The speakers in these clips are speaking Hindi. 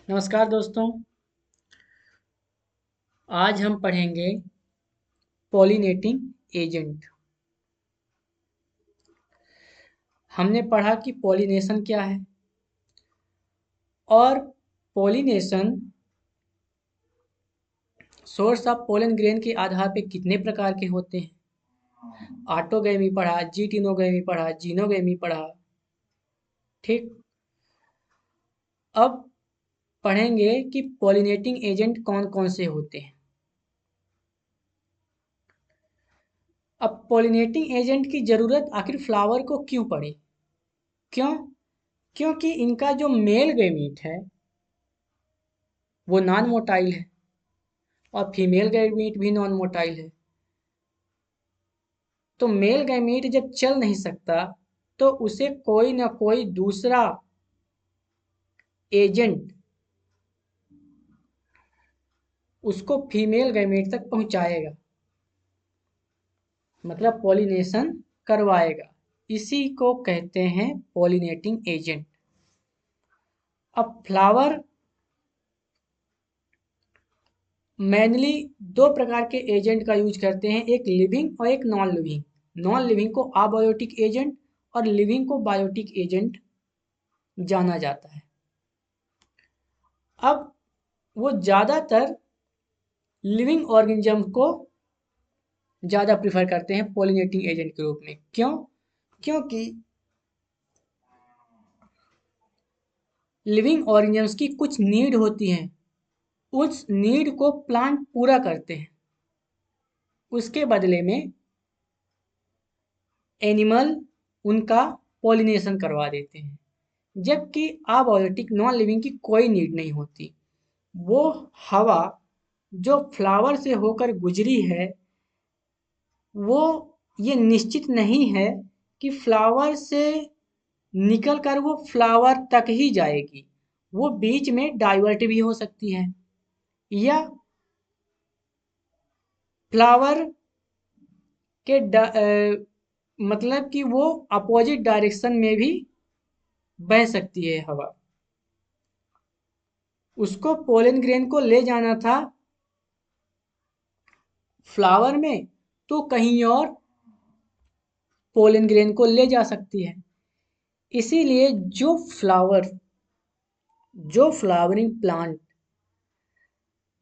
नमस्कार दोस्तों। आज हम पढ़ेंगे पॉलिनेटिंग एजेंट। हमने पढ़ा कि पॉलिनेशन क्या है और pollination source of pollen grain के आधार पे कितने प्रकार के होते हैं। ऑटोगैमी पढ़ा, जीटिनोगैमी पढ़ा, जीनोगैमी पढ़ा। ठीक। अब पढ़ेंगे कि पॉलिनेटिंग एजेंट कौन कौन से होते हैं। अब पॉलिनेटिंग एजेंट की ज़रूरत आखिर फ्लावर को क्यों पड़ी? क्यों? क्योंकि इनका जो मेल गैमीट है वो नॉन मोटाइल है और फीमेल गैमीट भी नॉन मोटाइल है। तो मेल गैमीट जब चल नहीं सकता तो उसे कोई ना कोई दूसरा एजेंट उसको फीमेल गैमीट तक पहुंचाएगा, मतलब पॉलिनेशन करवाएगा। इसी को कहते हैं पॉलिनेटिंग एजेंट। अब फ्लावर मेनली दो प्रकार के एजेंट का यूज करते हैं, एक लिविंग और एक नॉन लिविंग। नॉन लिविंग को अबायोटिक एजेंट और लिविंग को बायोटिक एजेंट जाना जाता है। अब वो ज़्यादातर लिविंग ऑर्गेनिज्म को ज़्यादा प्रीफर करते हैं पॉलिनेटिंग एजेंट के रूप में। क्यों? क्योंकि लिविंग ऑर्गेनिजम्स की कुछ नीड होती हैं, उस नीड को प्लांट पूरा करते हैं, उसके बदले में एनिमल उनका पॉलिनेशन करवा देते हैं। जबकि अबायोटिक नॉन लिविंग की कोई नीड नहीं होती। वो हवा जो फ्लावर से होकर गुजरी है वो ये निश्चित नहीं है कि फ्लावर से निकल कर वो फ्लावर तक ही जाएगी। वो बीच में डाइवर्ट भी हो सकती है या फ्लावर के मतलब कि वो अपोजिट डायरेक्शन में भी बह सकती है हवा। उसको पोलन ग्रेन को ले जाना था फ्लावर में, तो कहीं और पोलन ग्रेन को ले जा सकती है। इसीलिए जो flowering plant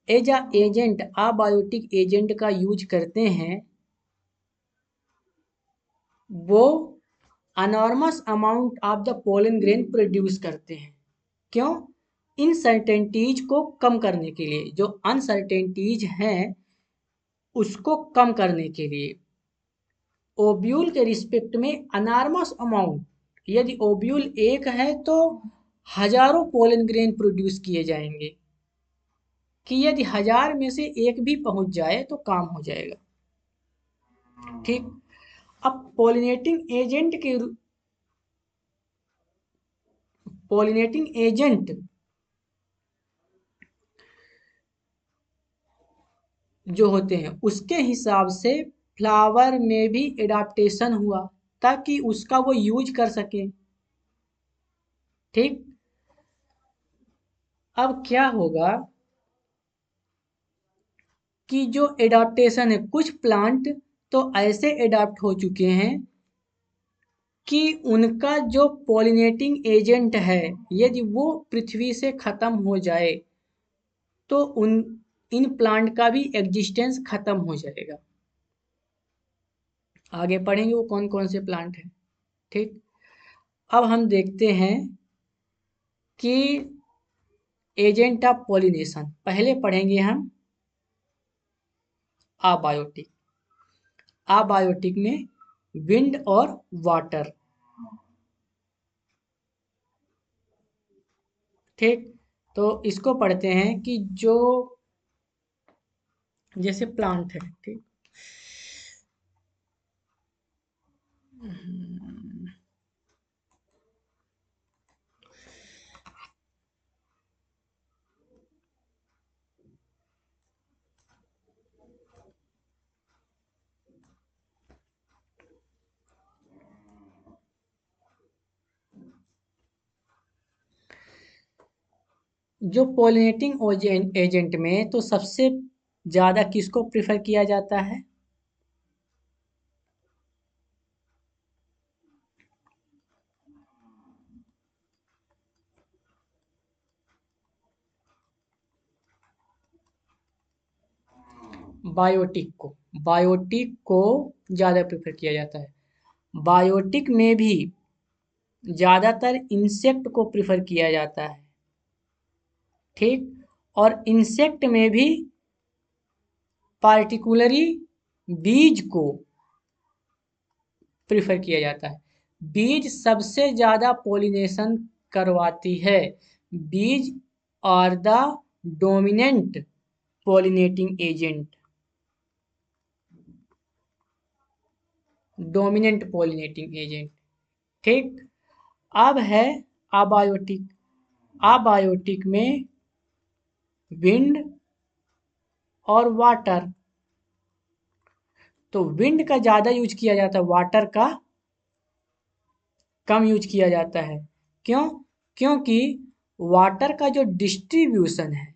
as a agent abiotic agent का यूज करते हैं वो enormous amount of the pollen grain produce करते हैं। क्यों? इनसर्टेनिटीज को कम करने के लिए, जो अनसर्टेनिटीज हैं उसको कम करने के लिए। ओब्यूल के रिस्पेक्ट में अनॉर्मस अमाउंट, यदि ओब्यूल एक है तो हजारों पोलन ग्रेन प्रोड्यूस किए जाएंगे कि यदि 1000 में से एक भी पहुंच जाए तो काम हो जाएगा। ठीक। अब पॉलिनेटिंग एजेंट जो होते हैं उसके हिसाब से फ्लावर में भी एडाप्टेशन हुआ ताकि उसका वो यूज कर सके। ठीक। अब क्या होगा कि जो एडाप्टेशन है, कुछ प्लांट तो ऐसे एडाप्ट हो चुके हैं कि उनका जो पॉलिनेटिंग एजेंट है यदि वो पृथ्वी से खत्म हो जाए तो उन इन प्लांट का भी एग्जिस्टेंस खत्म हो जाएगा। आगे पढ़ेंगे वो कौन कौन से प्लांट हैं। ठीक। अब हम देखते हैं कि एजेंट ऑफ पॉलिनेशन पहले पढ़ेंगे हम अबायोटिक। अबायोटिक में विंड और वाटर। ठीक। तो इसको पढ़ते हैं कि जो जैसे प्लांट है। ठीक। जो पोलिनेटिंग एजेंट में तो सबसे ज़्यादा किसको प्रेफर किया जाता है? बायोटिक को। बायोटिक को ज़्यादा प्रेफर किया जाता है। बायोटिक में भी ज़्यादातर इंसेक्ट को प्रेफर किया जाता है, ठीक। और इंसेक्ट में भी पार्टिकुलरली बीज को प्रेफर किया जाता है। बीज सबसे ज़्यादा पॉलिनेशन करवाती है। Bees are the dominant pollinating agent. Dominant pollinating agent, ठीक। अब है अबायोटिक। अबायोटिक में विंड और वाटर। तो विंड का ज़्यादा यूज किया जाता है, वाटर का कम यूज किया जाता है। क्यों? क्योंकि वाटर का जो डिस्ट्रीब्यूशन है,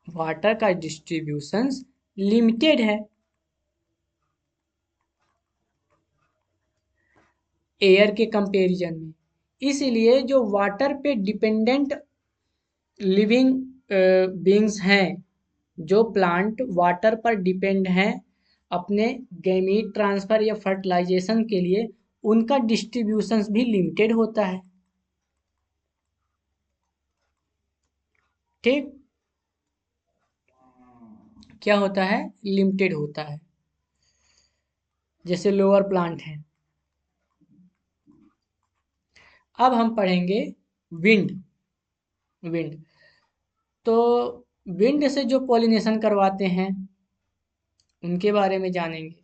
वाटर का डिस्ट्रीब्यूशन लिमिटेड है एयर के कंपैरिजन में। इसलिए जो वाटर पे डिपेंडेंट लिविंग बींग्स हैं, जो प्लांट वाटर पर डिपेंड हैं अपने गैमीट ट्रांसफर या फर्टिलाइजेशन के लिए, उनका डिस्ट्रीब्यूशन भी लिमिटेड होता है, ठीक। क्या होता है? लिमिटेड होता है। जैसे लोअर प्लांट हैं। अब हम पढ़ेंगे विंड। विंड तो विंड से जो पॉलिनेशन करवाते हैं उनके बारे में जानेंगे।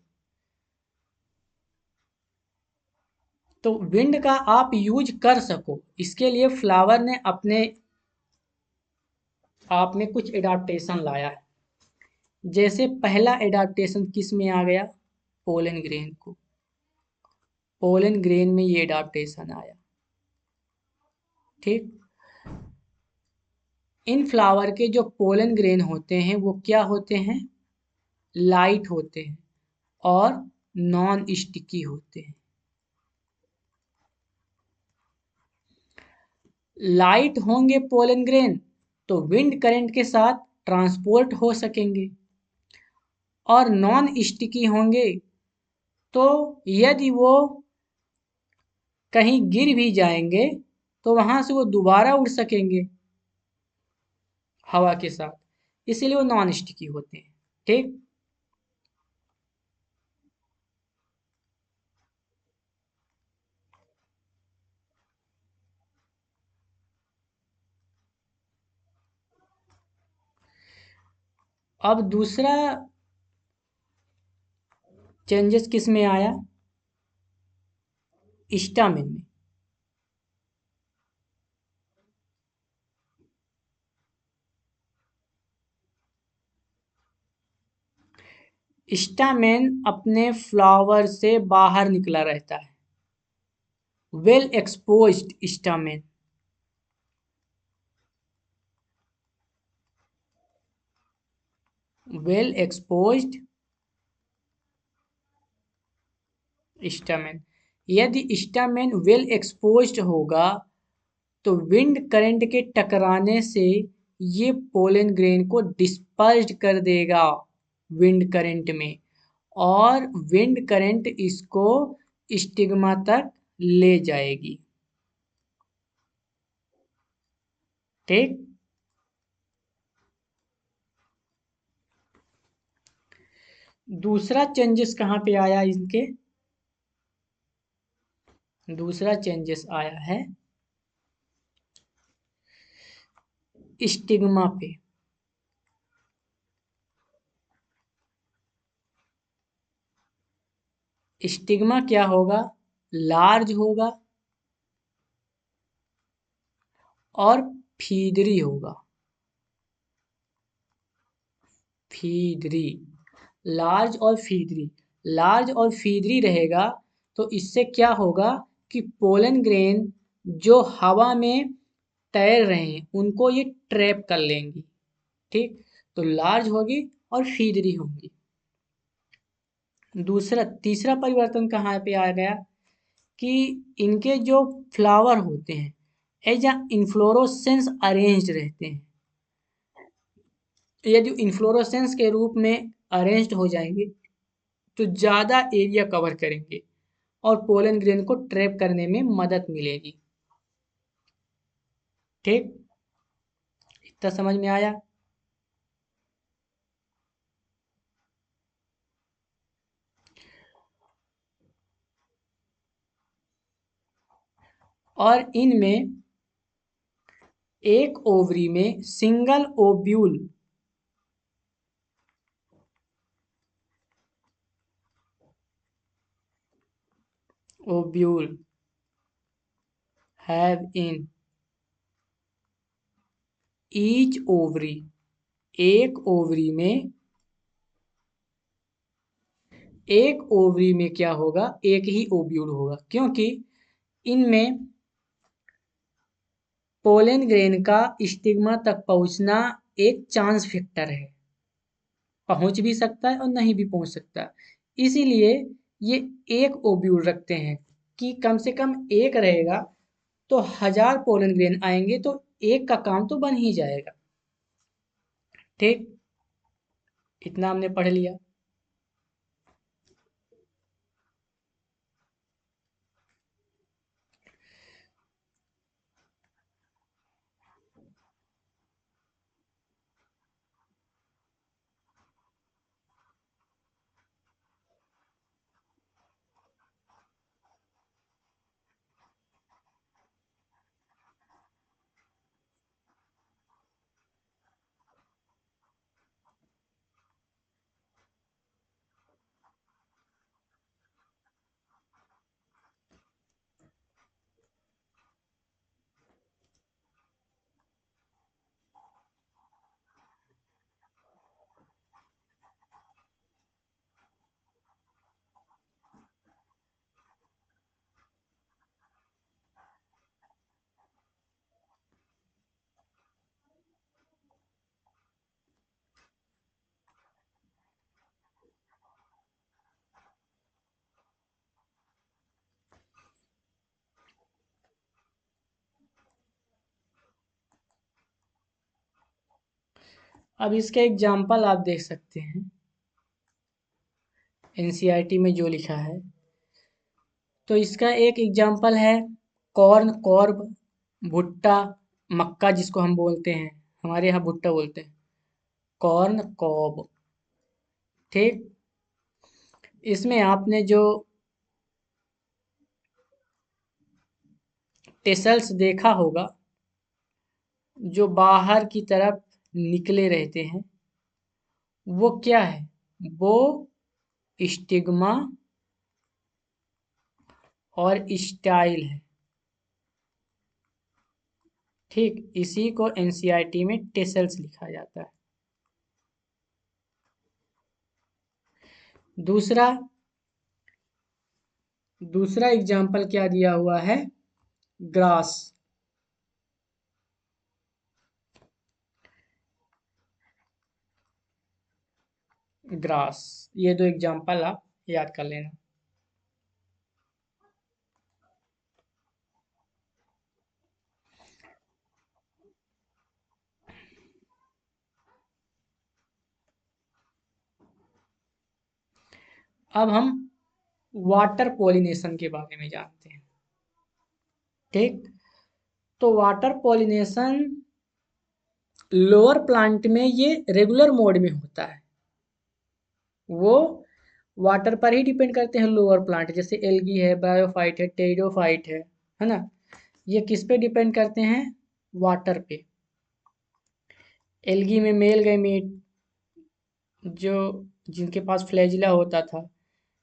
तो विंड का आप यूज कर सको, इसके लिए फ्लावर ने अपने आप में कुछ एडाप्टेशन लाया है। जैसे पहला एडाप्टेशन किस में आ गया? पोलन ग्रेन को। पोलन ग्रेन में ये एडाप्टेशन आया, ठीक। इन फ्लावर के जो पोलन ग्रेन होते हैं वो क्या होते हैं? लाइट होते हैं और नॉन स्टिकी होते हैं। लाइट होंगे पोलन ग्रेन तो विंड करंट के साथ ट्रांसपोर्ट हो सकेंगे, और नॉन स्टिकी होंगे तो यदि वो कहीं गिर भी जाएंगे तो वहां से वो दोबारा उड़ सकेंगे हवा के साथ, इसीलिए वो नॉन स्टिकी होते हैं, ठीक। अब दूसरा चेंजेस किस में आया? स्टामिन में। स्टामेन अपने फ्लावर से बाहर निकला रहता है। Well exposed stamen. Well exposed stamen. यदि स्टामेन वेल एक्सपोज्ड होगा तो विंड करंट के टकराने से ये पोलन ग्रेन को डिस्पर्स्ड कर देगा विंड करंट में, और विंड करंट इसको स्टिग्मा तक ले जाएगी, ठीक। दूसरा चेंजेस कहाँ पे आया इनके? दूसरा चेंजेस आया है स्टिग्मा पे। स्टिग्मा क्या होगा? लार्ज होगा और फीदरी होगा। फीदरी, लार्ज और फीदरी। लार्ज और फीदरी रहेगा तो इससे क्या होगा कि पोलन ग्रेन जो हवा में तैर रहे हैं उनको ये ट्रैप कर लेंगी। ठीक, तो लार्ज होगी और फीदरी होंगी। तीसरा परिवर्तन कहाँ पे आ गया कि इनके जो फ्लावर होते हैं एज अ इन्फ्लोरोसेंस अरेंज्ड रहते हैं। यदि इन्फ्लोरोसेंस के रूप में अरेंज्ड हो जाएंगे तो ज़्यादा एरिया कवर करेंगे और पोलन ग्रेन को ट्रैप करने में मदद मिलेगी। ठीक, इतना समझ में आया? और इनमें एक ओवरी में single ovule ovule have in each ovary, एक ओवरी में, एक ओवरी में क्या होगा, एक ही ओव्यूल होगा, क्योंकि इनमें पोलन ग्रेन का स्टिग्मा तक पहुंचना एक चांस फैक्टर है, पहुंच भी सकता है और नहीं भी पहुंच सकता। इसीलिए ये एक ओव्यूल रखते हैं कि कम से कम एक रहेगा तो 1000 पोलन ग्रेन आएंगे तो एक का काम तो बन ही जाएगा। ठीक, इतना हमने पढ़ लिया। अब इसका एग्जाम्पल आप देख सकते हैं एनसीईआरटी में जो लिखा है। तो इसका एक एग्जाम्पल है कॉर्न कॉर्ब, भुट्टा, मक्का जिसको हम बोलते हैं, हमारे यहाँ भुट्टा बोलते हैं, कॉर्न कॉब। ठीक, इसमें आपने जो टेसल्स देखा होगा जो बाहर की तरफ निकले रहते हैं, वो क्या है, वो स्टिग्मा और स्टाइल है। ठीक, इसी को एनसीईआरटी में टेसल्स लिखा जाता है। दूसरा दूसरा एग्जाम्पल क्या दिया हुआ है, ग्रास। ग्रास, ये दो एग्जाम्पल आप याद कर लेना। अब हम वाटर पॉलिनेशन के बारे में जानते हैं। ठीक, तो वाटर पॉलिनेशन लोअर प्लांट में ये रेगुलर मोड में होता है, वो वाटर पर ही डिपेंड करते हैं। लोअर प्लांट जैसे एल्गी है, ब्रायोफाइट है, टेरिडोफाइट है ना, ये किस पे डिपेंड करते हैं, वाटर पे। एल्गी में मेल गैमीट जो जिनके पास फ्लैजिला होता था,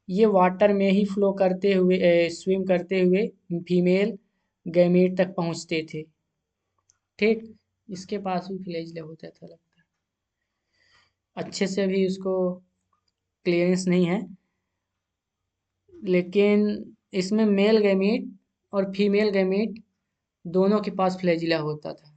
ये वाटर में ही फ्लो करते हुए स्विम करते हुए फीमेल गैमीट तक पहुंचते थे। ठीक, इसके पास भी फ्लैजिला होता था लगता है, अच्छे से भी उसको क्लियरेंस नहीं है, लेकिन इसमें मेल गैमीट और फीमेल गैमीट दोनों के पास फ्लैजिला होता था।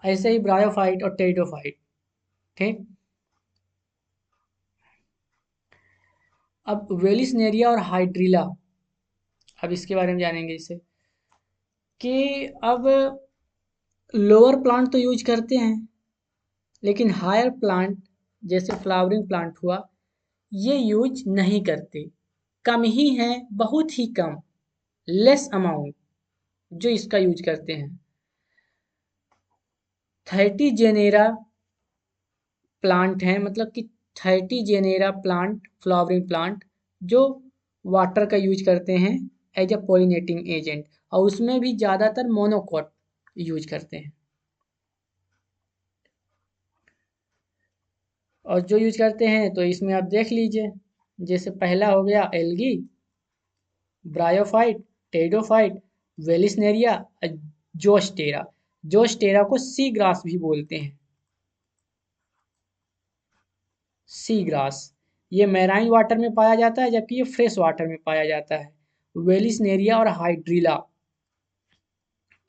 ऐसे ही ब्रायोफाइट और टेरिडोफाइट। ठीक। अब वेलिस्नेरिया और हाइड्रिला, अब इसके बारे में जानेंगे इसे कि अब लोअर प्लांट तो यूज करते हैं, लेकिन हायर प्लांट जैसे फ्लावरिंग प्लांट हुआ, ये यूज नहीं करते, कम ही हैं, बहुत ही कम, लेस अमाउंट जो इसका यूज करते हैं। 30 जेनेरा प्लांट हैं, मतलब कि 30 जेनेरा प्लांट, फ्लावरिंग प्लांट, जो वाटर का यूज करते हैं एज अ पॉलिनेटिंग एजेंट, और उसमें भी ज़्यादातर मोनोकॉट यूज करते हैं। और जो यूज करते हैं तो इसमें आप देख लीजिए, जैसे पहला हो गया algae, bryophyte, pteridophyte, Vallisneria, Zostera. Zostera को सी ग्रास भी बोलते हैं, सी ग्रास। ये मैराइन वाटर में पाया जाता है, जबकि ये फ्रेश वाटर में पाया जाता है। वेलिस्नेरिया और हाइड्रिला।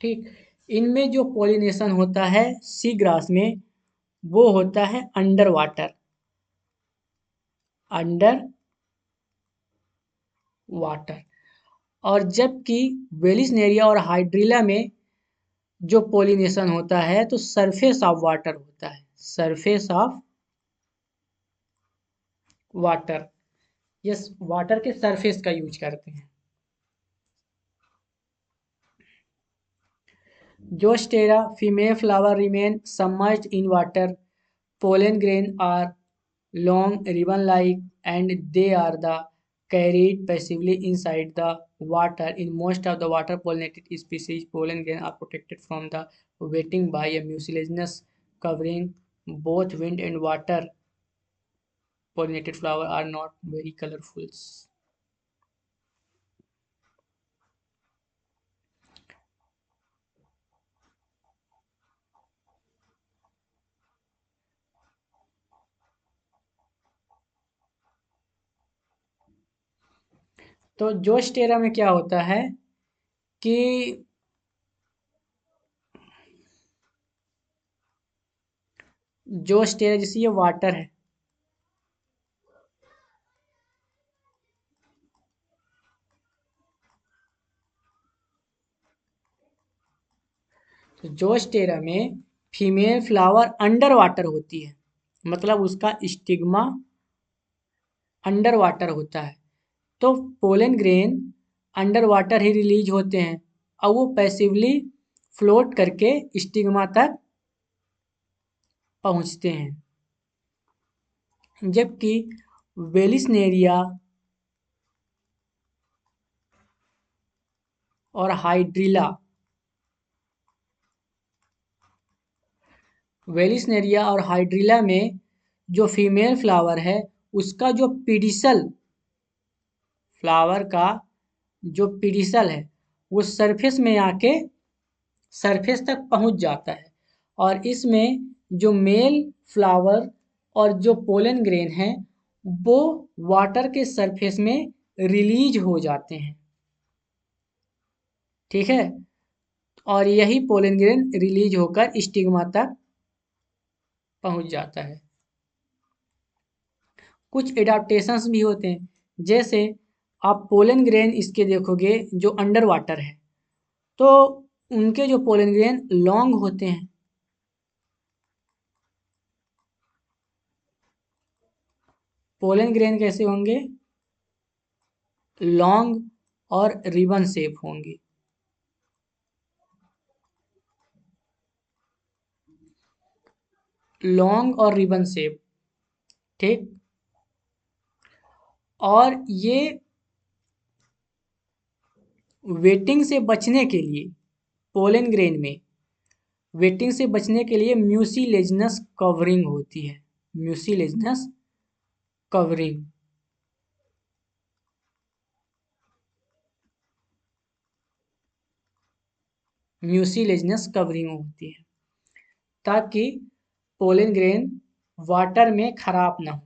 ठीक। इनमें जो पॉलिनेशन होता है सी ग्रास में, वो होता है अंडर वाटर, अंडर वाटर। और जबकि वेलिस्नेरिया और हाइड्रिला में जो पॉलिनेशन होता है तो सरफेस ऑफ वाटर होता है, surface of water. Yes, water के सरफेस का यूज करते हैं। Zostera female flower remain submerged in water. Pollen grain are long, ribbon-like, and they are carried passively inside the water. In most of the water-pollinated species, pollen grain are protected from the wetting by a mucilaginous covering. Both wind and water-pollinated flowers are not very colorful. तो जोस्टेरा में क्या होता है कि जोस्टेरा जैसे ये वाटर है, तो जोस्टेरा में फीमेल फ्लावर अंडर वाटर होती है, मतलब उसका स्टिग्मा अंडर वाटर होता है। तो पोलन ग्रेन अंडर वाटर ही रिलीज होते हैं और वो पैसिवली फ्लोट करके स्टिग्मा तक पहुंचते हैं। जबकि वेलिस्नेरिया और हाइड्रिला, वेलिस्नेरिया और हाइड्रिला में जो फीमेल फ्लावर है उसका जो पीडिसल, फ्लावर का जो पीडिसल है वो सरफेस में आके सरफेस तक पहुंच जाता है, और इसमें जो मेल फ्लावर और जो पोलन ग्रेन है वो वाटर के सरफेस में रिलीज हो जाते हैं। ठीक है। और यही पोलन ग्रेन रिलीज होकर स्टिग्मा तक पहुंच जाता है। कुछ एडाप्टेशंस भी होते हैं, जैसे आप पोलन ग्रेन इसके देखोगे जो अंडर वाटर है, तो उनके जो पोलन ग्रेन लॉन्ग होते हैं, पोलन ग्रेन कैसे होंगे, लॉन्ग और रिबन शेप होंगे। लॉन्ग और रिबन शेप। ठीक। और ये वेटिंग से बचने के लिए, पोलन ग्रेन में वेटिंग से बचने के लिए म्यूसिलेजनस कवरिंग होती है, म्यूसिलेजनस कवरिंग। म्यूसिलेजनस कवरिंग होती है ताकि पोलन ग्रेन वाटर में खराब ना हो।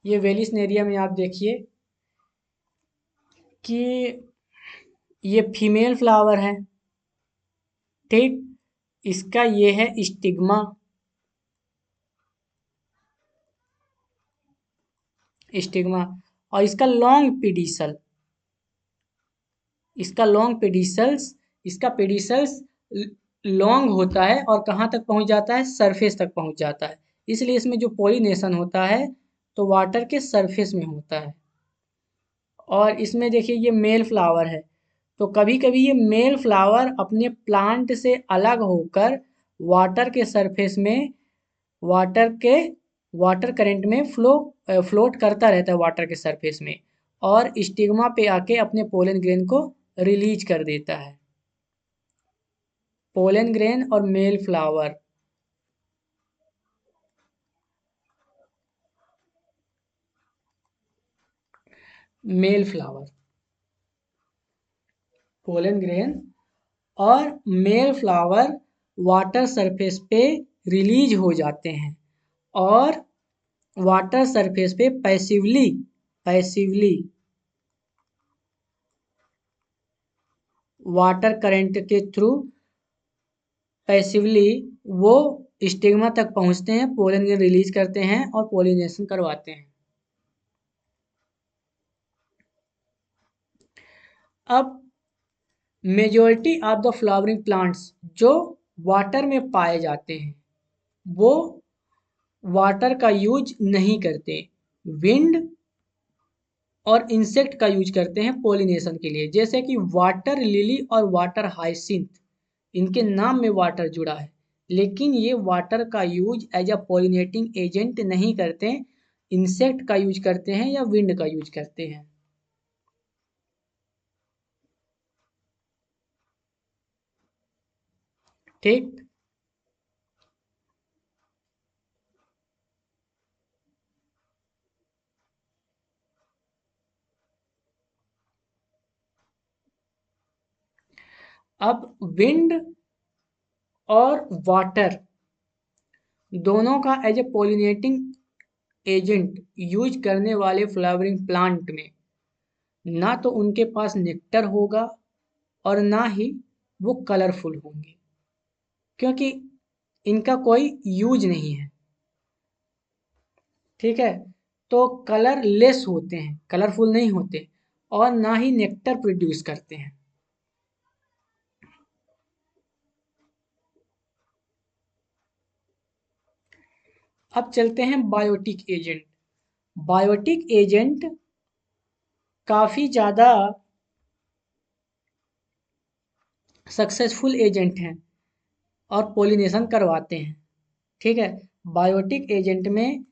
ये वेलिस्नेरिया में आप देखिए कि ये फीमेल फ्लावर है, ठीक। इसका ये है स्टिग्मा, स्टिग्मा। और इसका लॉन्ग पेडिसल, इसका लॉन्ग पेडिसल्स, इसका पेडिसल्स लॉन्ग होता है और कहाँ तक पहुँच जाता है, सरफेस तक पहुँच जाता है। इसलिए इसमें जो पोलिनेशन होता है तो वाटर के सरफेस में होता है। और इसमें देखिए ये मेल फ्लावर है, तो कभी कभी ये मेल फ्लावर अपने प्लांट से अलग होकर वाटर के सरफेस में, वाटर के वाटर करंट में फ्लोट करता रहता है वाटर के सरफेस में, और स्टिग्मा पे आके अपने पोलन ग्रेन को रिलीज कर देता है। पोलन ग्रेन और male flower, male flower, pollen grain और मेल फ्लावर वाटर सरफेस पे रिलीज हो जाते हैं और वाटर सरफेस पे पैसिवली पैसिवली वाटर करंट के थ्रू पैसिवली वो स्टिग्मा तक पहुंचते हैं, पोलन ग्रेन रिलीज करते हैं और पोलिनेशन करवाते हैं। अब majority of the flowering plants जो वाटर में पाए जाते हैं वो वाटर का यूज नहीं करते, विंड और इंसेक्ट का यूज करते हैं पोलिनेशन के लिए। जैसे कि वाटर लिली और वाटर हाइसिंथ, इनके नाम में वाटर जुड़ा है, लेकिन ये वाटर का use as a pollinating agent नहीं करते, इंसेक्ट का यूज करते हैं या विंड का यूज करते हैं, ठीक। अब विंड और वाटर दोनों का as a pollinating agent use करने वाले फ्लावरिंग प्लांट में ना तो उनके पास नेक्टर होगा और ना ही वो कलरफुल होंगे, क्योंकि इनका कोई यूज नहीं है, ठीक है। तो कलर लेस होते हैं, कलरफुल नहीं होते, और ना ही नेक्टर प्रोड्यूस करते हैं। अब चलते हैं बायोटिक एजेंट। बायोटिक एजेंट काफ़ी ज़्यादा सक्सेसफुल एजेंट हैं और पोलिनेशन करवाते हैं, ठीक है। बायोटिक एजेंट में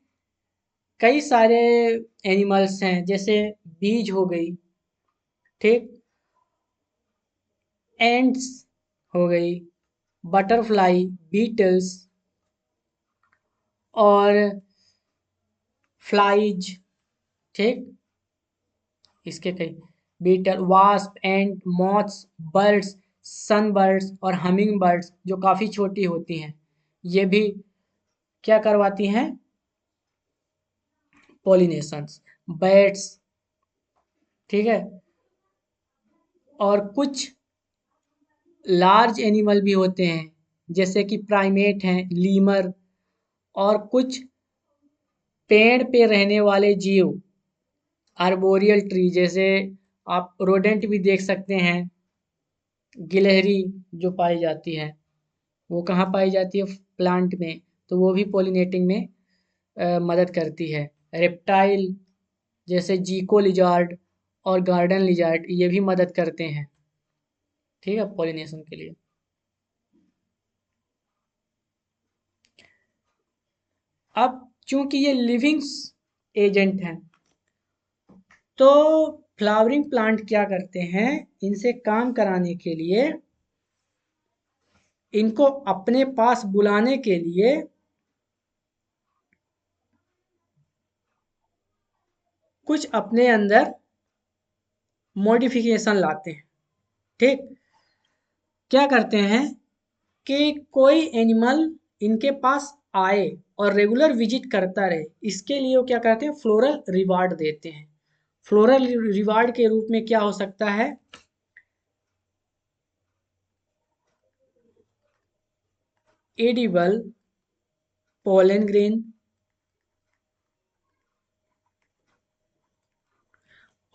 कई सारे एनिमल्स हैं, जैसे बीज हो गई, ठीक, एंट्स हो गई, बटरफ्लाई, बीटल्स और फ्लाइज, ठीक। इसके कई बीटल, वास्प, एंट, मॉथ्स, बर्ड्स, सनबर्ड्स और हमिंग बर्ड्स जो काफ़ी छोटी होती हैं, ये भी क्या करवाती हैं, पॉलिनेशंस। बैट्स, ठीक है। और कुछ लार्ज एनिमल भी होते हैं, जैसे कि प्राइमेट हैं, लीमर, और कुछ पेड़ पे रहने वाले जीव, आर्बोरियल ट्री, जैसे आप रोडेंट भी देख सकते हैं, गिलहरी जो पाई जाती है, वो कहाँ पाई जाती है, प्लांट में, तो वो भी पॉलिनेटिंग में मदद करती है। रेप्टाइल जैसे जीको लिजार्ड और गार्डन लिजार्ड, ये भी मदद करते हैं, ठीक है, पॉलिनेशन के लिए। अब चूंकि ये लिविंग्स एजेंट हैं, तो फ्लावरिंग प्लांट क्या करते हैं, इनसे काम कराने के लिए, इनको अपने पास बुलाने के लिए कुछ अपने अंदर मॉडिफिकेशन लाते हैं। ठीक, क्या करते हैं कि कोई एनिमल इनके पास आए और रेगुलर विजिट करता रहे, इसके लिए वो क्या करते हैं, फ्लोरल रिवार्ड देते हैं। फ्लोरल रिवार्ड के रूप में क्या हो सकता है, एडिबल पोलन ग्रेन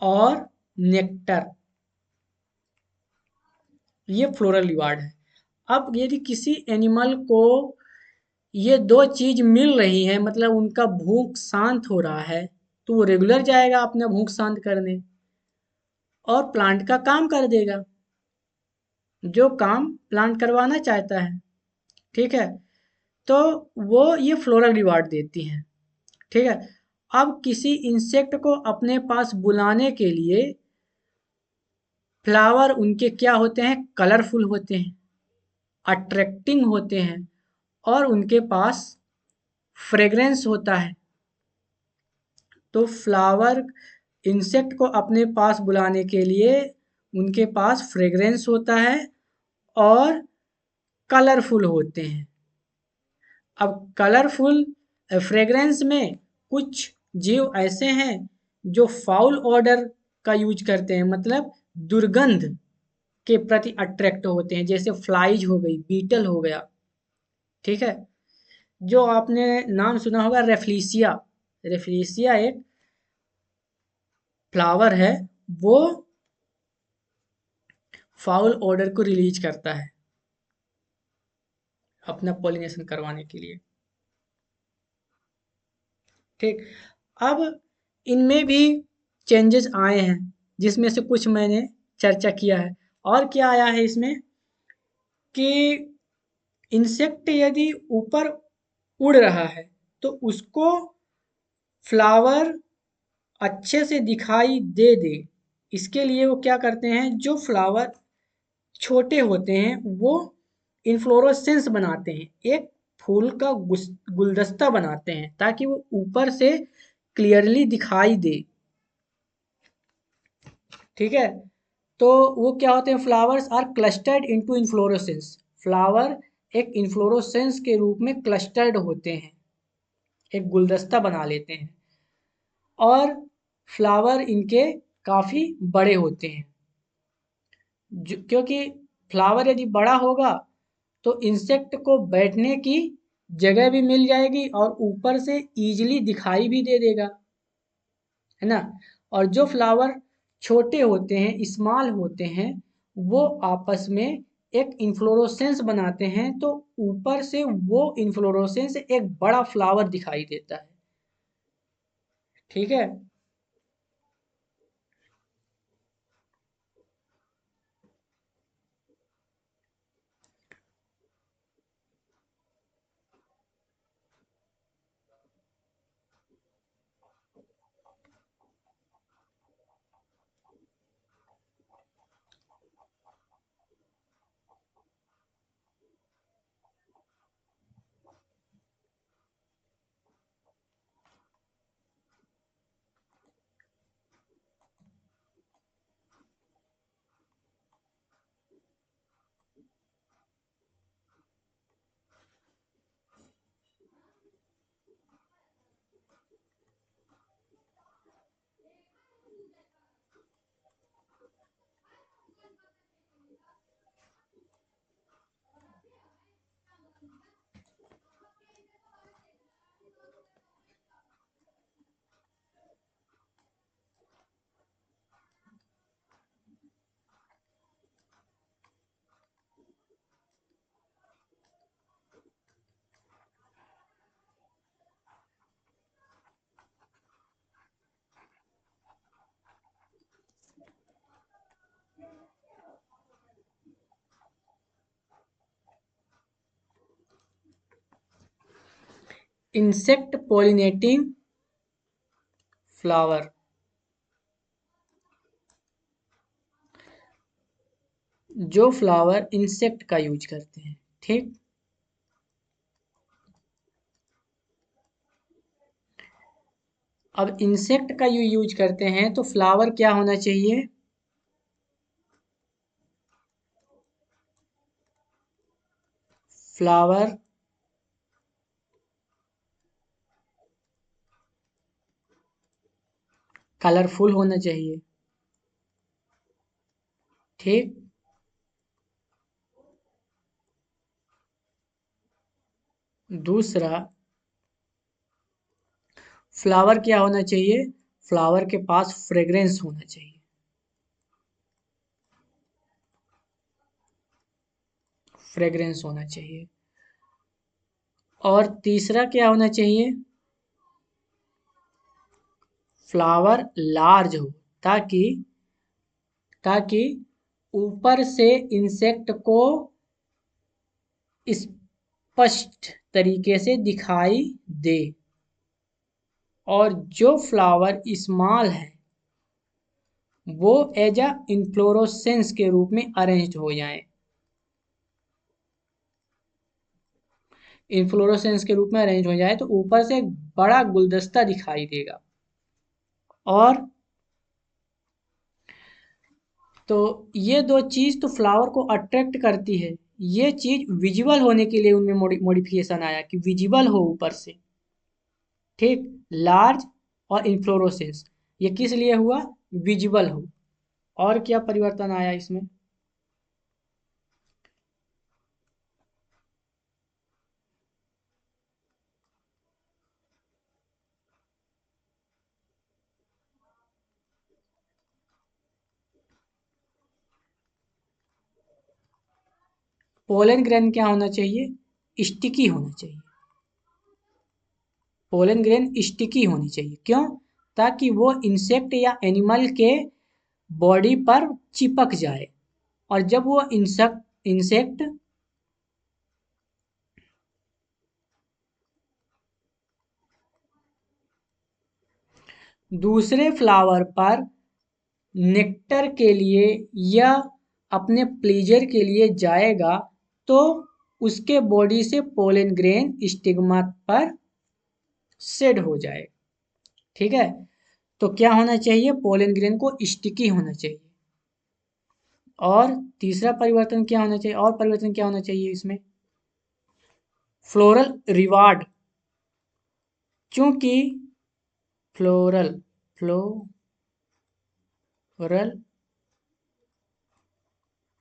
और नेक्टर, ये फ्लोरल रिवार्ड है। अब यदि किसी एनिमल को ये दो चीज मिल रही है, मतलब उनका भूख शांत हो रहा है, तो वो रेगुलर जाएगा अपना भूख शांत करने और प्लांट का काम कर देगा, जो काम प्लांट करवाना चाहता है। ठीक है, तो वो ये फ्लोरल रिवार्ड देती हैं। ठीक है, अब किसी इंसेक्ट को अपने पास बुलाने के लिए फ्लावर उनके क्या होते हैं, कलरफुल होते हैं, अट्रैक्टिंग होते हैं, और उनके पास फ्रेग्रेंस होता है। तो फ्लावर इंसेक्ट को अपने पास बुलाने के लिए उनके पास फ्रेग्रेंस होता है और कलरफुल होते हैं। अब कलरफुल फ्रेग्रेंस में कुछ जीव ऐसे हैं जो फाउल ऑर्डर का यूज करते हैं, मतलब दुर्गंध के प्रति अट्रैक्ट होते हैं, जैसे फ्लाइज हो गई, बीटल हो गया। ठीक है, जो आपने नाम सुना होगा रेफ्लिसिया, रेफ्लिसिया एक फ्लावर है, वो फाउल ऑर्डर को रिलीज करता है अपना पॉलिनेशन करवाने के लिए। ठीक, अब इनमें भी चेंजेस आए हैं, जिसमें से कुछ मैंने चर्चा किया है। और क्या आया है इसमें कि इंसेक्ट यदि ऊपर उड़ रहा है तो उसको फ्लावर अच्छे से दिखाई दे दे, इसके लिए वो क्या करते हैं, जो फ्लावर छोटे होते हैं वो इन्फ्लोरोसेंस बनाते हैं, एक फूल का गुलदस्ता बनाते हैं ताकि वो ऊपर से क्लियरली दिखाई दे। ठीक है, तो वो क्या होते हैं, flowers are clustered into inflorescence, flower एक इन्फ्लोरोसेंस के रूप में क्लस्टर्ड होते हैं, एक गुलदस्ता बना लेते हैं, और फ्लावर इनके काफ़ी बड़े होते हैं। क्योंकि फ्लावर यदि बड़ा होगा तो इंसेक्ट को बैठने की जगह भी मिल जाएगी और ऊपर से इजीली दिखाई भी दे देगा, है ना। और जो फ्लावर छोटे होते हैं, स्मॉल होते हैं, वो आपस में एक इन्फ्लोरोसेंस बनाते हैं, तो ऊपर से वो इन्फ्लोरोसेंस एक बड़ा फ्लावर दिखाई देता है। ठीक है, इंसेक्ट पॉलिनेटिंग फ्लावर, जो फ्लावर इंसेक्ट का यूज करते हैं। ठीक, अब इंसेक्ट का यूज करते हैं तो फ्लावर क्या होना चाहिए? फ्लावर कलरफुल होना चाहिए। ठीक। दूसरा, फ्लावर क्या होना चाहिए? फ्लावर के पास फ्रेग्रेंस होना चाहिए। फ्रेग्रेंस होना चाहिए। और तीसरा क्या होना चाहिए? फ्लावर लार्ज हो, ताकि ताकि ऊपर से इंसेक्ट को स्पष्ट तरीके से दिखाई दे, और जो फ्लावर स्मॉल है वो एज अ इन्फ्लोरोसेंस के रूप में अरेंज हो जाए। इन्फ्लोरोसेंस के रूप में अरेंज हो जाए तो ऊपर से एक बड़ा गुलदस्ता दिखाई देगा। और तो ये दो चीज़ तो फ्लावर को अट्रैक्ट करती है। ये चीज़ विजिबल होने के लिए उनमें मॉडिफिकेशन आया कि विजिबल हो ऊपर से। ठीक। लार्ज और इन्फ्लोरोसेंस, ये किस लिए हुआ? विजिबल हो। और क्या परिवर्तन आया इसमें? पोलन ग्रेन क्या होना चाहिए? स्टिकी होना चाहिए। पोलन ग्रेन स्टिकी होनी चाहिए। क्यों? ताकि वो इंसेक्ट या एनिमल के बॉडी पर चिपक जाए, और जब वो इंसेक्ट इंसेक्ट दूसरे फ्लावर पर नेक्टर के लिए या अपने प्लीजर के लिए जाएगा, तो उसके बॉडी से पोलन ग्रेन स्टिग्मा पर शेड हो जाए। ठीक है। तो क्या होना चाहिए? पोलन ग्रेन को स्टिकी होना चाहिए। और तीसरा परिवर्तन क्या होना चाहिए? और परिवर्तन क्या होना चाहिए इसमें? Floral reward. चूंकि फ्लोरल फ्लोरल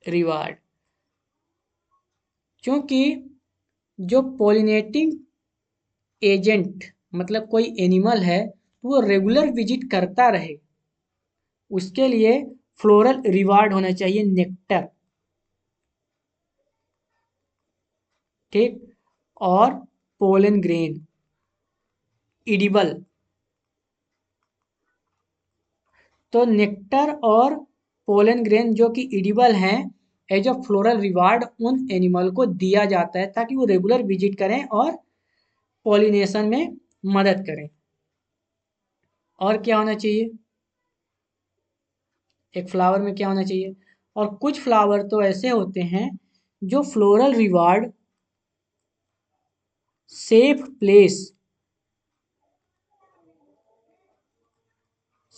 रिवार्ड, क्योंकि जो पोलिनेटिंग एजेंट मतलब कोई एनिमल है तो वो रेगुलर विजिट करता रहे, उसके लिए फ्लोरल रिवार्ड होना चाहिए, नेक्टर। ठीक। और पोलन ग्रेन इडिबल। तो नेक्टर और पोलन ग्रेन जो कि इडिबल हैं, एज अ फ्लोरल रिवार्ड उन एनिमल को दिया जाता है ताकि वो रेगुलर विजिट करें और पॉलिनेशन में मदद करें। और क्या होना चाहिए? एक फ्लावर में क्या होना चाहिए? और कुछ फ्लावर तो ऐसे होते हैं जो floral reward safe place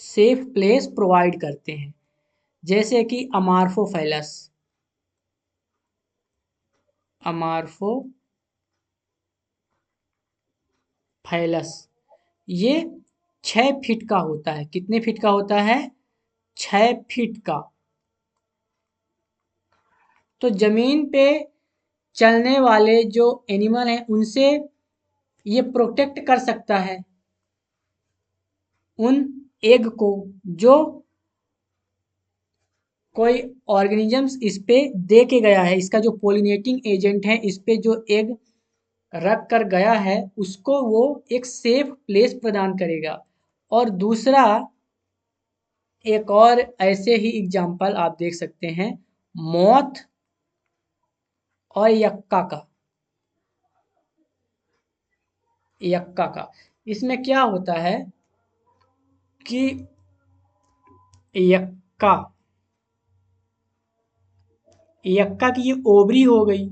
safe place provide करते हैं, जैसे कि अमार्फोफाइलस। ये 6 फीट का होता है। कितने फीट का होता है? 6 फीट का। तो जमीन पे चलने वाले जो एनिमल हैं उनसे ये प्रोटेक्ट कर सकता है उन एग को, जो कोई ऑर्गेनिजम्स इस पे दे के गया है, इसका जो पोलिनेटिंग एजेंट है इस पे जो एग रख कर गया है उसको वो एक सेफ प्लेस प्रदान करेगा। और दूसरा, एक और ऐसे ही एग्जाम्पल आप देख सकते हैं मॉथ और यक्का का। इसमें क्या होता है कि यक्का यक्का की ये ओवरी हो गई।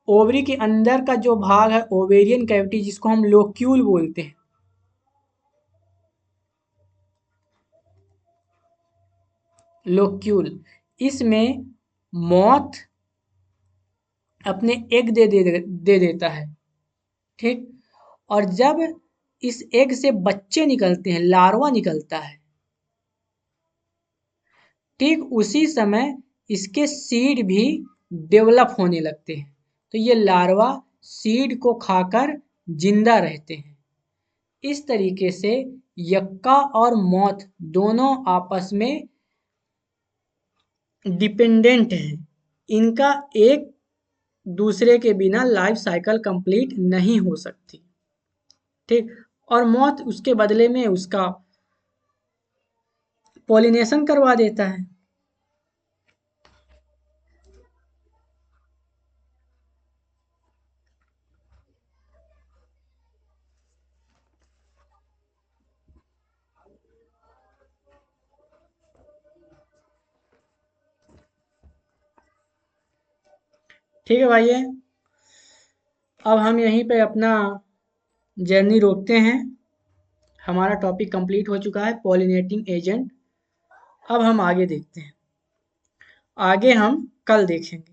ओवरी के अंदर का जो भाग है ओवेरियन कैविटी, जिसको हम लोक्यूल बोलते हैं, लोक्यूल, इसमें मॉथ अपने एग दे देता है, ठीक। और जब इस एग से बच्चे निकलते हैं, लार्वा निकलता है, ठीक उसी समय इसके सीड भी डेवलप होने लगते हैं। तो ये लार्वा सीड को खाकर जिंदा रहते हैं। इस तरीके से यक्का और मॉथ दोनों आपस में डिपेंडेंट हैं। इनका एक दूसरे के बिना लाइफ साइकिल कंप्लीट नहीं हो सकती, ठीक। और मॉथ उसके बदले में उसका पॉलिनेशन करवा देता है। ठीक है भाई, अब हम यहीं पे अपना जर्नी रोकते हैं। हमारा टॉपिक कंप्लीट हो चुका है, पॉलिनेटिंग एजेंट। अब हम आगे देखते हैं, आगे हम कल देखेंगे।